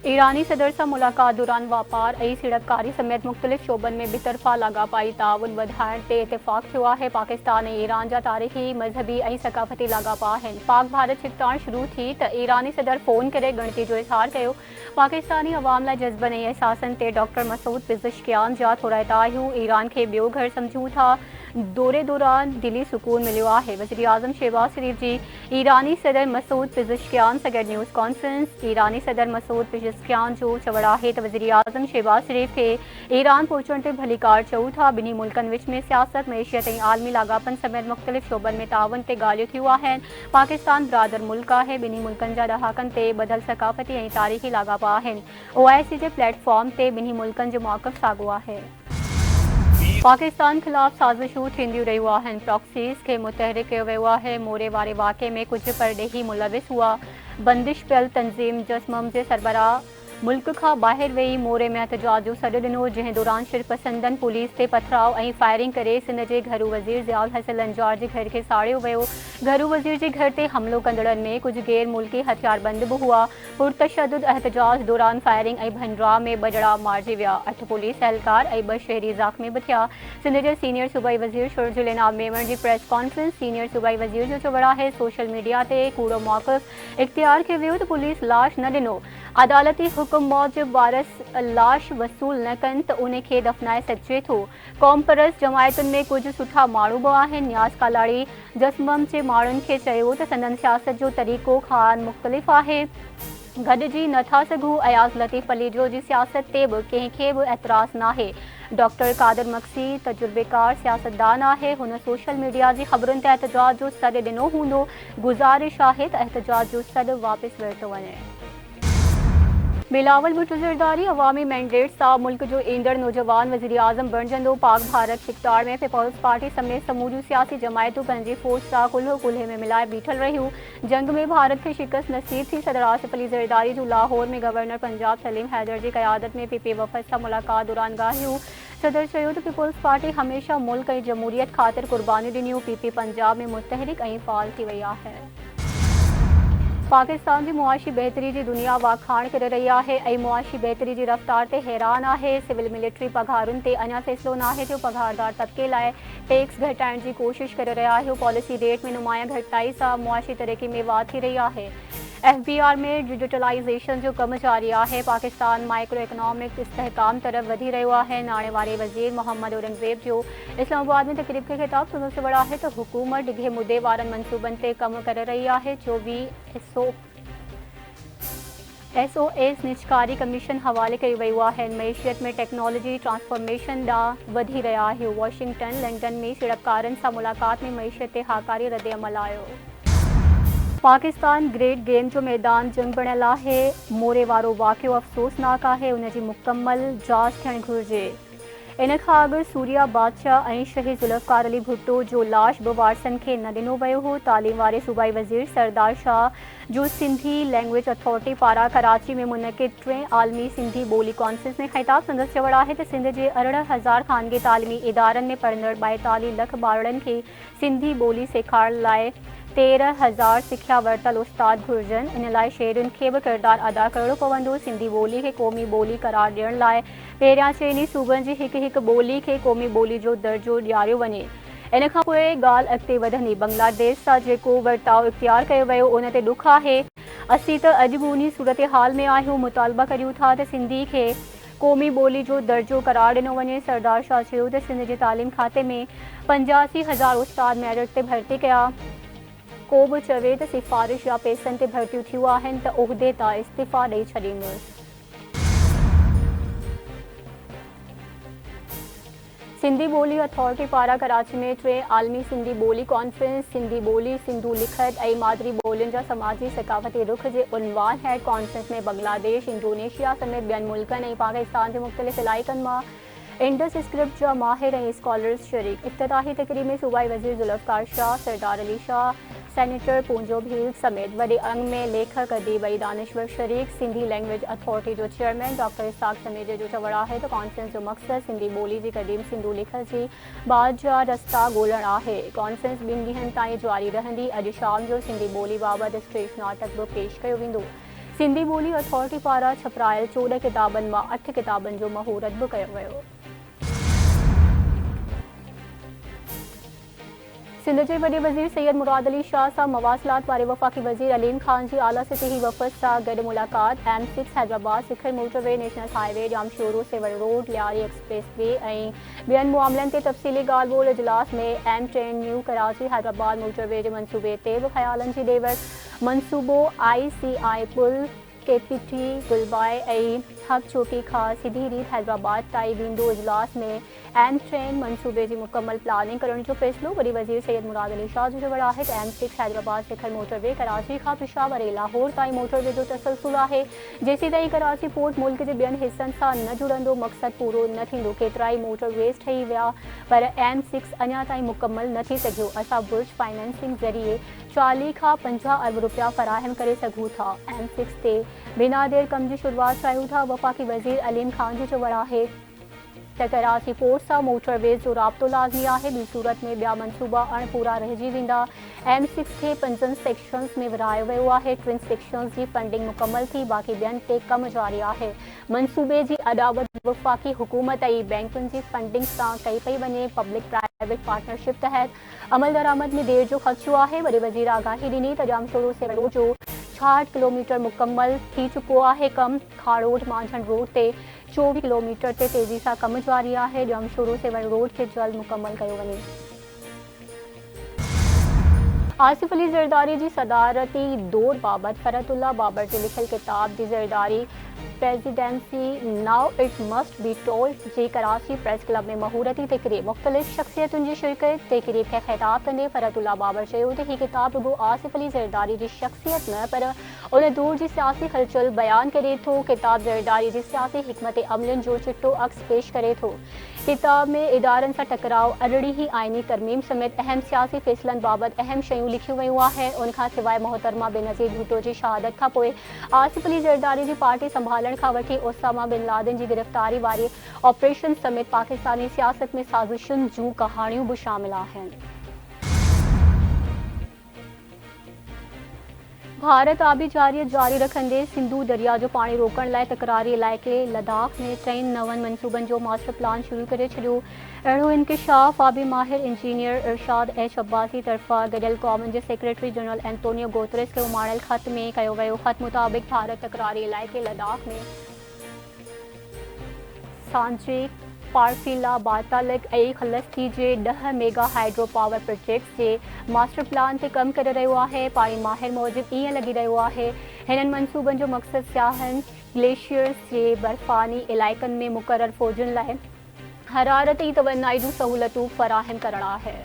ईरानी सदर सां मुलाक़ात दौरान वापार ऐं सीड़पकारी समेत मुख़्तलिफ़ शोबन में बितरफ़ा लाॻापाई ताउन वधाइण ते इतफ़ाक़ थियो आहे। पाकिस्तान ऐं ईरान जा तारीख़ी, मज़हबी ऐं सक़ाफ़ती लाॻापा आहिनि। पाक भारत छिकताण शुरू थी त ईरानी सदर फ़ोन करे ॻणती जो इज़हार कयो। पाकिस्तानी अवाम लाइ जज़्बनि ऐं अहसासनि ते डॉक्टर मसूद पिज़ेशकियान जा थोरा इताहियूं। ईरान खे ॿियो घर सम्झूं था। दौरे दौरान दिली सुकून मिलियो आहे। वज़ीर आज़म शहबाज शरीफ़ जी ईरानी सदर मसूद पिज़ेशकियान सां गॾु न्यूज़ कॉन्फ्रेंस। ईरानी सदर मसूद पिज़ेशकियान जो चवणु आहे त वज़ीर आज़म शहबाज शरीफ़ खे ईरान पहुचण ते भली कार चऊं था। ॿिन्ही मुल्कनि विच में सियासत, मईशियत ऐं आलमी लाॻापनि समेत मुख़्तलिफ़ शोबनि में ताउन ते ॻाल्हियूं थियूं आहिनि। पाकिस्तान बिरादर मुल्क आहे। ॿिन्ही मुल्कनि जा ॾहाकनि ते ॿधल सक़ाफ़ती ऐं तारीख़ी लाॻापा आहिनि। OIC जे प्लेटफॉर्म ते ॿिन्ही मुल्कनि जो मौक़िफ़ साॻियो आहे। पाकिस्तान ख़िलाफ़ साज़िशूं थींदियूं रहियूं आहिनि। प्रॉक्सीज़ खे मुतहरिक कयो वियो आहे। मोरे वारे वाक़े में कुझु परॾेही मुलविस हुआ। बंदिश पियल तंज़ीम जसमम जे सरबराह मुल्क खां ॿाहिरि वेही मोरे में एहतजाज जो सॾु ॾिनो, जंहिं दौरान शिरपसंदनि पुलिस ते पथराव ऐं फायरिंग करे सिंध जे घरू वज़ीर ज़ियाउल हसन अंजार जे घर खे साड़ियो वियो। घरू वज़ीर जे घर ते हमलो कंदड़नि में कुझु गैर मुल्की हथियारबंद बि हुआ। पुरतशद्दुद एहतजाज दौरान फायरिंग ऐं भंडरा में ॿ ॼणा मारिजी विया। 8 पुलिस एहलकार ऐं 2 शहरी ज़ख़्मी बि थिया। सिंध जे सीनियर सूबाई वज़ीर शुरजुल इनाम मेमण जी प्रेस कॉन्फ्रेंस। सीनियर सूबाई वज़ीर जो चवणु आहे सोशल मीडिया ते कूड़ो मौक़िफ़ इख्तियार कयो वियो त पुलिस लाश न ॾिनो। अदालती हुकुम मूजिब वारस लाश वसूल न कनि त उन खे दफ़नाए सघिजे थो। क़ौम परस्त जमायतुनि में कुझु सुठा माण्हू बि आहिनि। न्याज़ कालाड़ी जसमम जे माण्हुनि खे चयो त संदन सियासत जो तरीक़ो ख़ान मुख़्तलिफ़ आहे। गॾिजी नथा सघूं। अयाज़ लतीफ़ अली जो जी सियासत ते बि कंहिंखे बि एतिराज़ नाहे। डॉक्टर कादिर मक्सी तजुर्बेकार सियासतदान आहे। हुन सोशल मीडिया जी ख़बरुनि ते एहतजाज जो सॾु ॾिनो हूंदो। गुज़ारिश आहे त एहतजाज जो सॾु वापसि वरितो वञे। बिलावल भुट्टो ज़रदारी अवामी मैंडेट सां मुल्क जो ईंदड़ नौजवान वज़ीर आज़म बणिजंदो। पाक भारत छिकताड़ में पीपल्स पार्टी समेत समूरियूं सियासी जमायतूं पंहिंजी फ़ौज सां कुल्हो कुल्हे में मिलाए बीठल रहियूं। जंग में भारत खे शिकस्त नसीब थी। सदर आसिफ अली ज़रदारी जो लाहौर में गवर्नर पंजाब सलीम हैदर जी क़यादत में PP वफ़द सां मुलाक़ात दौरान ॻाल्हियूं। सदर चयो त पीपल्स पार्टी हमेशह मुल्क ऐं जमहूरियत ख़ातिर क़ुर्बानियूं ॾिनियूं। PP पंजाब में मुतहरिक ऐं फ़ाल थी वई आहे। पाकिस्तान जी मुआशी बहितरी जी दुनिया वाखाण करे रही आहे ऐं मुआशी बहितरी जी रफ़्तार ते हैरान आहे। सिविल मिलिट्री पघारुनि ते अञा फ़ैसिलो नाहे थियो। पघारदार तबिके लाइ टैक्स घटाइण जी कोशिश करे रहिया आहियूं। पॉलिसी रेट में नुमाया घटिताई सां मुआशी तरक़ी में वाध थी रही आहे। FBR में डिजिटलाइज़ेशन जो कमु जारी आहे। पाकिस्तान माइक्रो इकोनॉमिक इस्तेहकाम तरफ़ वधी रहियो आहे। नाणे वारे वज़ीर मोहम्मद औरंगज़ेब जो इस्लामाबाद में तक़रीब खे ख़िताब संदो चवणु आहे त हुकूमत डिघे मुदे वारनि मनसूबनि ते कमु करे रही आहे। 24 SOS निजकारी कमीशन हवाले कई वियूं आहिनि। मईशियत में टेक्नोलॉजी ट्रांसफॉर्मेशन ॾांहुं वधी रहिया आहियूं। वॉशिंगटन लंडन में सीड़पकारनि सां मुलाक़ात में मईशियत ते हाकारी रद्दअमल आयो। पाकिस्तान ग्रेट गेम जो मैदान जंग बणियल आहे। मोरे वारो वाक़ियो अफ़सोसनाक आहे। उन जी मुकमल जांच थियणु घुरिजे। इन खां अॻु सूरिया बादशाह ऐं शहीद ज़ुल्फ़कार अली भुट्टो जो लाश बि वारसनि खे न ॾिनो वियो हो। तालीम वारे सूबाई वज़ीर सरदार शाह जो सिंधी लैंग्वेज अथॉरिटी पारां कराची में मुनक़िद 3 आलमी सिंधी ॿोली कॉन्फ्रेंस में ख़िताब संदसि चवणु आहे त सिंध जे 18,000 ख़ानगी तालीमी इदारनि में पढ़ंदड़ 42 लख ॿारनि खे सिंधी ॿोली सेखारण लाइ 13,000 सिख्या वरितल उस्ताद घुरिजनि। इन लाइ शहरियुनि खे बि किरदारु अदा करणो पवंदो। सिंधी ॿोली खे क़ौमी ॿोली करार ॾियण लाइ पहिरियां चइनी सूबनि जी हिकु ॿोली खे क़ौमी ॿोली जो दर्जो ॾियारियो वञे। इन खां पोइ ॻाल्हि अॻिते वधंदी। बांग्लादेश सां जेको वर्ताउ इख्तियार कयो वियो उन ते ॾुख आहे। असीं त अॼु बि उन सूरत हाल में आहियूं। मुतालबा करियूं था त सिंधी खे क़ौमी ॿोली जो दर्जो करार ॾिनो वञे। सरदार शाह चयो त सिंध जे तालीम खाते में 85,000 उस्ताद मेरिट ते भर्ती कया। को बि चवे त सिफ़ारिश या पैसनि ते भर्तियूं थियूं आहिनि त उहिदे तां इस्तीफ़ा ॾेई छॾींदुसि। सिंधी ॿोली अथॉरिटी पारां कराची में 3 आलमी सिंधी ॿोली कॉन्फ्रेंस सिंधी ॿोली सिंधू लिखत ऐं मादरी ॿोलियुनि जा समाजी सक़ाफ़ती रुख जे उनवान हेठ कॉन्फ्रेंस में बांग्लादेश, इंडोनेशिया समेत ॿियनि मुल्कनि ऐं पाकिस्तान जे मुख़्तलिफ़ इलाइक़नि मां इंडस स्क्रिप्ट जा माहिर ऐं स्कॉलर्स शरीक। इफ़्तिताही तक़रीब में सूबाई वज़ीर ज़ुल्फ़कार शाह, सरदार अली शाह, सेनेटर पूंजो भील समेत वॾे अंग में लेखक अदीब ऐं दानिश्वर शरीक। सिंधी लैंग्वेज अथॉरिटी जो चेयरमैन डॉक्टर इसाक़ समेजे जो चवणु आहे त कॉन्फ्रेंस जो मक़सदु सिंधी ॿोली जी क़दीम सिंधू लिखत जी बाद जा रस्ता ॻोल्हणु आहे। कॉन्फ्रेंस 2 ॾींहंनि ताईं जारी रहंदी। अॼु शाम जो सिंधी ॿोली बाबति स्टेज नाटक बि पेश कयो वेंदो। सिंधी ॿोली अथॉरिटी पारां छपरायल 14 किताबनि मां 8 किताबनि जो महूरत बि कयो वियो। सिंध जे वॾे वज़ीर सैयद मुराद अली शाह सां मवासिलात वारे वफ़ाक़ी वज़ीर अलीम ख़ान जी आला सतही वफ़द सां गॾु मुलाक़ात। M6 Hyderabad Sukkur motorway, national highway, Jamshoro Sehwan road, Lyari expressway ऐं ॿियनि मामलनि ते तफ़सीली ॻाल्हि ॿोल इजलास में M10 new Karachi Hyderabad motorway जे मंसूबे ते बि ख़यालनि जी ॾे वठि। मंसूबो ICI पुल KPT गुलबाए ऐं हक चौकी खां सीधी रीत हैदराबाद ताईं वेंदो। इजलास में M10 मंसूबे जी मुकम्मल प्लानिंग करण जो फ़ैसिलो। वॾी वज़ीर सैयद मुराद अली शाह जो चवणु आहे त M6 हैदराबाद सिखर मोटरवे कराची खां पेशावर ऐं लाहौर ताईं मोटरवे जो तसलसुल आहे। जेसीं ताईं कराची पोर्ट मुल्क जे ॿियनि हिसनि सां न जुड़ंदो मक़सदु पूरो न थींदो। केतिरा ई मोटरवेज़ ठही विया पर M6 अञा ताईं मुकम्मल न थी सघियो। असां बुर्ज फाइनेंसिंग ज़रिए 40 खां 50 अरब रुपया फ़राहम करे सघूं था। M6 ते बिना देर कम जी शुरूआत चाहियूं था। वफ़ाक़ी वज़ीर अलीम ख़ान जो चवणु आहे त कराची पोर्ट सां मोटरवेज़ जो राब्तो लाज़मी आहे। ॿी सूरत में ॿिया मनसूबा अणपूरा रहिजी वेंदा। M6 खे 5 सेक्शन्स में विरहायो वियो आहे। 3 सेक्शन्स जी फंडिंग मुकम्मल थी, बाक़ी ॿियनि ते कमु जारी आहे। मंसूबे जी अदावत वफ़ाक़ी हुकूमत ऐं बैंकुनि जी फंडिंग सां कई पई वञे। पब्लिक प्राइवेट पार्टनरशिप तहत अमल दरामद में देर जो ख़दशो आहे। वॾे वज़ीर आगाही ॾिनी त जामशोरो से रोड जो 66 किलोमीटर मुकम्मल थी चुको आहे। कमु खाड़ोड मांझन रोड ते 24 किलोमीटर ते तेज़ी सां कमु जारी आहे। जामशोरो से रोड खे जल्द मुकम्मल कयो वञे। आसिफ अली ज़रदारी जी सदारती दौर बाबति फरहतुल्लाह बाबर जे लिखियल किताब the Zardari presidency now it must be told जी कराची प्रेस क्लब में महूरती तकरीब। मुख़्तलिफ़ शख़्सियतुनि जी शिरकत। तकरीब खे ख़िताब कंदे फरहतुल्लाह बाबर चयो त हीअ किताब रुॻो आसिफ अली ज़रदारी जी शख़्सियत न पर उन दौर जी सियासी हलचल बयानु करे थो। किताब ज़रदारी जी सियासी हिकमत अमलनि जो चिटो अक्स पेश करे थो। किताब में इदारनि सां टकराव, अरिड़हीं आइनी तरमीम समेत अहम सियासी फ़ैसिलनि बाबति अहम शयूं लिखियूं वयूं आहिनि। उनखां सवाइ मोहतरमा बेनज़ीर भुट्टो जी शहादत खां पोइ आसिफ अली ज़रदारी जी पार्टी संभालण खां वठी ओसामा बिन लादेन जी गिरफ़्तारी वारी ऑपरेशन समेत पाकिस्तानी सियासत में साज़िशुनि जूं कहाणियूं बि शामिल आहिनि। भारत आबी जारियत जारी रखंदे सिंधु दरिया जो पाणी रोकण लाइ तकरारी इलाइक़े लद्दाख में 3 नवनि मनसूबनि जो मास्टर प्लान शुरू करे छॾियो। अहिड़ो इंकशाफ़ आबी माहिर इंजीनियर इरशाद एच अब्बासी तरफ़ां गॾियल क़ौमुनि जे सेक्रेटरी जनरल एंटोनियो गुतरेस खे उमाणियल ख़त में कयो वियो। ख़त मुताबिक़ भारत तकरारी इलाइक़े लद्दाख में सांजी पारफीला बातालक ऐं खलस्ती जे 10 मेगा हाइड्रो पावर प्रोजेक्ट्स जे मास्टर प्लान ते कमु करे रहियो आहे। पाणी माहिर मूजिबि ईअं लॻी रहियो आहे हिननि मनसूबनि जो मक़सदु सियाहनि ग्लेशियर्स जे बर्फ़ानी इलाइक़नि में मुक़ररु फ़ौजुनि लाइ हरारती तवनाई जूं सहूलतूं फ़राहम करणु आहे।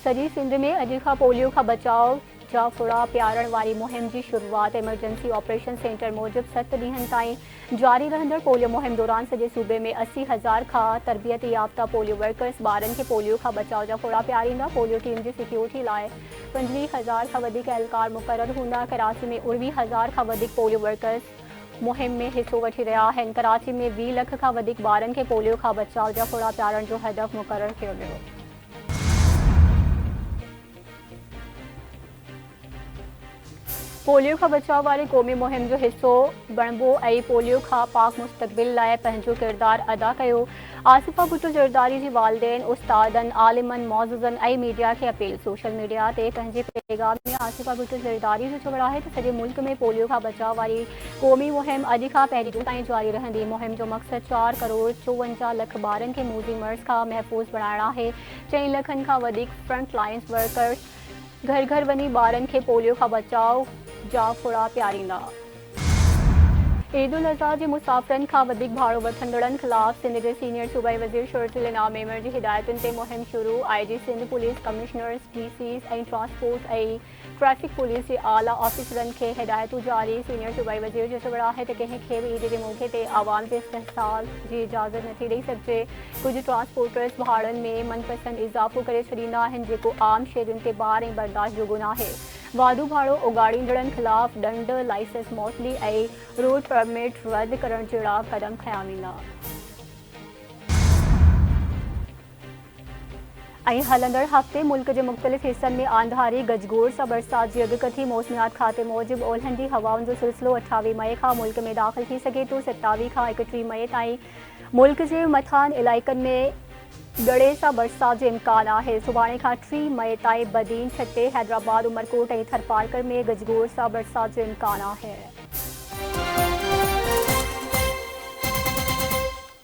सॼी सिंध में अॼु खां पोलियो खां बचाव जा फुड़ा पियारण वारी मुहिम जी शुरूआत। एमरजेंसी ऑपरेशन सेंटर मूजिबि 7 ॾींहनि ताईं जारी रहंदड़ पोलियो मुहिम दौरान सॼे सूबे में 80,000 खां तरबियत याफ़्ता पोलियो वर्कर्स ॿारनि खे पोलियो खां बचाव जा फुड़ा पियारींदा। पोलियो टीम जी सिक्योरिटी लाइ 25,000 खां वधीक एहलकार मुक़ररु हूंदा। कराची में 19,000 खां वधीक पोलियो वर्कर्स मुहिम में हिसो वठी रहिया आहिनि। कराची में 20 लख खां वधीक ॿारनि खे पोलियो खां बचाव जा फुड़ा पियारण जो हदफ़ मुक़ररु कयो वियो। पोलियो खां बचाव वारी क़ौमी मुहिम जो हिसो बणिबो ऐं पोलियो खां पाक मुस्तक़बिल लाइ पंहिंजो किरदारु अदा कयो। आसिफा भुट्टो ज़रदारी जी वालिदैन, उस्तादनि, आलिमनि, मौज़ज़नि ऐं मीडिया खे अपील। सोशल मीडिया ते पंहिंजे पैगाम में आसिफा भुट्टो ज़रदारी जो चवणु आहे त सॼे मुल्क में पोलियो खां बचाव वारी क़ौमी मुहिम अॼु खां 1 जून ताईं जारी रहंदी। मुहिम जो मक़सदु 4 करोड़ 54 लख ॿारनि खे मूज़ी मर्ज़ खां महफ़ूज़ बणाइणु आहे। 4 लखनि खां वधीक फ्रंट लाइन्स वर्कर्स घर घर वञी ॿारनि खे पोलियो खां बचाव जा फुड़ा पियारींदा। ईद उल अज़हा जे मुसाफ़िरनि खां वधीक भाड़ो वठंदड़नि ख़िलाफ़ सिंध जे सीनियर सूबाई वज़ीर शरजील इनाम मेमर जी हिदायतुनि ते मुहिम शुरू। IG Sindh police commissioners, DCs ऐं ट्रांसपोर्ट ऐं ट्रैफ़िक पुलिस जे आला ऑफिसरनि खे हिदायतूं जारी। सीनियर सूबाई वज़ीर जो चवणु आहे त कंहिंखे बि ईद जे मौक़े ते आवाम जे इस्तेहसाल जी इजाज़त नथी ॾेई सघिजे। कुझु ट्रांसपोर्टर्स भाड़नि में मनपसंद इज़ाफ़ो करे छॾींदा आहिनि जेको आम शहरियुनि ते ॿार ऐं बर्दाश्त जोॻो नाहे। वाधू भाड़ो उगाड़ींदड़नि ख़िलाफ़ ॾंड, लाइसेंस मौतली ऐं रोड परमिट रद्द करण जहिड़ा क़दम खंया वेंदा। ऐं हलंदड़ हफ़्ते मुल्क जे मुख़्तलिफ़ हिस्सनि में आंधारी गजगोड़ सां बरसात जी अॻकथी मौसमियात खाते मूजिबि ओलहंदी हवाउनि जो सिलसिलो 28 मई खां मुल्क में दाख़िल थी सघे थो। 27 खां 31 मई ताईं मुल्क जे मथान इलाइक़नि में गड़े सां बरसात जो इम्कान आहे। सुभाणे खां 3 मई ताईं बदीन, छटे, हैदराबाद, उमरकोट ऐं थरपारकर में गजगोड़ सां बरसात जो इम्कान आहे।